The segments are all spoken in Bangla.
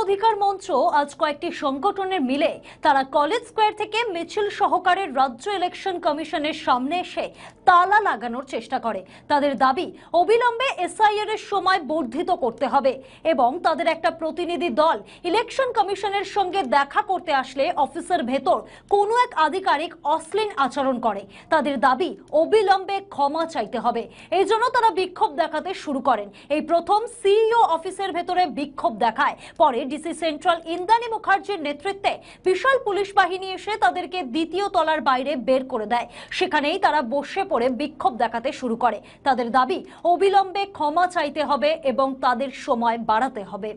অধিকার মঞ্চ আজ কয়েকটি সংগঠনের মিলে তারা কলেজ স্কয়ার থেকে মিছিল সহকারে রাজ্য ইলেকশন কমিশনের সামনে এসে তালা লাগানোর চেষ্টা করে। তাদের দাবি অবিলম্বে এসআইআর এর সময় বর্ধিত করতে হবে এবং তাদের একটা প্রতিনিধি দল ইলেকশন কমিশনের সঙ্গে দেখা করতে আসলে অফিসের ভেতর কোনো এক আধিকারিক অশ্লীল আচরণ করে। তাদের দাবি অবিলম্বে ক্ষমা চাইতে হবে। এই জন্য তারা বিক্ষোভ দেখাতে শুরু করেন। এই প্রথম সিইও অফিসের ভেতরে বিক্ষোভ দেখায়, পরে ডিসি সেন্ট্রাল ইন্দ্রাণী মুখার্জির নেতৃত্বে বিশাল পুলিশ বাহিনী এসে তাদেরকে দ্বিতীয় তলার বাইরে বের করে দেয়। সেখানেই তারা বসে পড়ে বিক্ষোভ দেখাতে শুরু করে। তাদের দাবি অবিলম্বে ক্ষমা চাইতে হবে এবং তাদের সময় বাড়াতে হবে।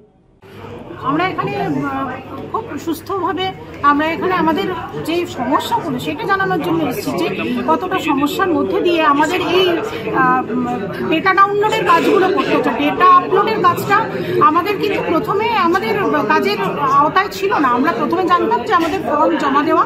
আমরা এখানে খুব সুস্থভাবে আমরা এখানে আমাদের যে সমস্যাগুলো সেটা জানানোর জন্য এসেছি যে কতটা সমস্যার মধ্যে দিয়ে আমাদের এই ডেটা ডাউনলোডের কাজগুলো করতে হচ্ছে। ডেটা আপলোডের কাজটা আমাদের কিন্তু প্রথমে আমাদের কাজের আওতায় ছিল না। আমরা প্রথমে জানতাম যে আমাদের ফর্ম জমা দেওয়া,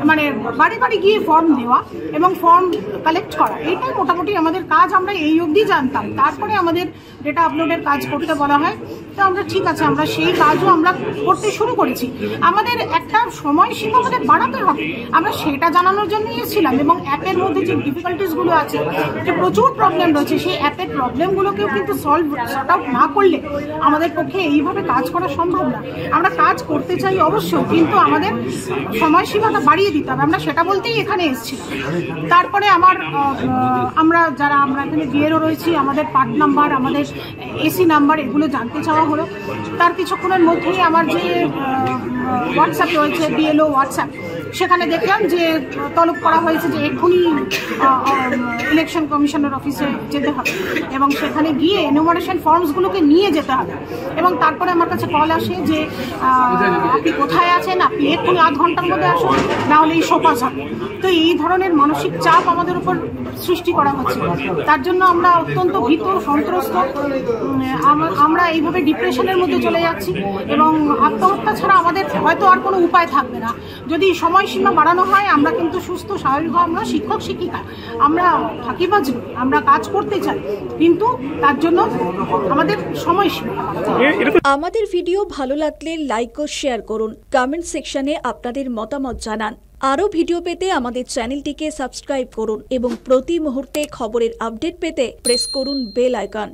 মানে বাড়ি বাড়ি গিয়ে ফর্ম দেওয়া এবং ফর্ম কালেক্ট করা, এইটাই মোটামুটি আমাদের কাজ। আমরা এই অবধি জানতাম। তারপরে আমাদের ডেটা আপলোডের কাজ করতে বলা হয়। তো আমরা ঠিক আছে, আমরা সেই কাজও আমরা করতে শুরু করেছি। আমাদের একটা সময়সীমা আমাদের বাড়াতে হবে, আমরা সেটা জানানোর জন্য এসেছিলাম। এবং অ্যাপের মধ্যে যে ডিফিকাল্টিসগুলো আছে, যে প্রচুর প্রবলেম রয়েছে, সেই অ্যাপের প্রবলেমগুলোকেও কিন্তু সর্ট আউট না করলে আমাদের পক্ষে এইভাবে কাজ করা সম্ভব না। আমরা কাজ করতে চাই অবশ্যই, কিন্তু আমাদের সময়সীমাটা বাড়িয়ে দিতে হবে। আমরা সেটা বলতেই এখানে এসেছিলাম। তারপরে আমরা এখানে বিএলও রয়েছি, আমাদের পার্ট নাম্বার, আমাদের এসি নাম্বার, এগুলো জানতে চাওয়া হলো। তার কিছুক্ষণের মধ্যেই আমার যে হোয়াটসঅ্যাপ রয়েছে, বিএলও হোয়াটসঅ্যাপ, সেখানে দেখলাম যে তলব করা হয়েছে যে এক্ষুনি ইলেকশন কমিশনের অফিসে যেতে হবে এবং সেখানে গিয়ে এনুমারেশন ফর্মসগুলোকে নিয়ে যেতে হবে। এবং তারপরে আমার কাছে কল আসে যে আপনি কোথায় আছেন, আপনি এক্ষুনি আধ ঘন্টার মধ্যে আসুন, নাহলে এই সোপাস হবে। তো এই ধরনের মানসিক চাপ আমাদের উপর সৃষ্টি করা হচ্ছে। তার জন্য আমরা অত্যন্ত ভীত, সন্ত্রস্ত। আমরা এইভাবে ডিপ্রেশনের মধ্যে চলে যাচ্ছি এবং আত্মহত্যা ছাড়া আমাদের হয়তো আর কোনো উপায় থাকবে না। যদি সময়সীমা বাড়ানো হয়, আমরা কিন্তু সুস্থ স্বাভাবিকভাবে, আমরা শিক্ষক শিক্ষিকা, আমরা ফাঁকিবাজ নই, আমরা কাজ করতে চাই, কিন্তু তার জন্য আমাদের সময়সীমা। আমাদের ভিডিও ভালো লাগলে লাইক ও শেয়ার করুন। কমেন্ট সেকশনে আপনাদের মতামত জানান। আরও ভিডিও পেতে আমাদের চ্যানেলটিকে সাবস্ক্রাইব করুন এবং প্রতি মুহূর্তে খবরের আপডেট পেতে প্রেস করুন বেল আইকন।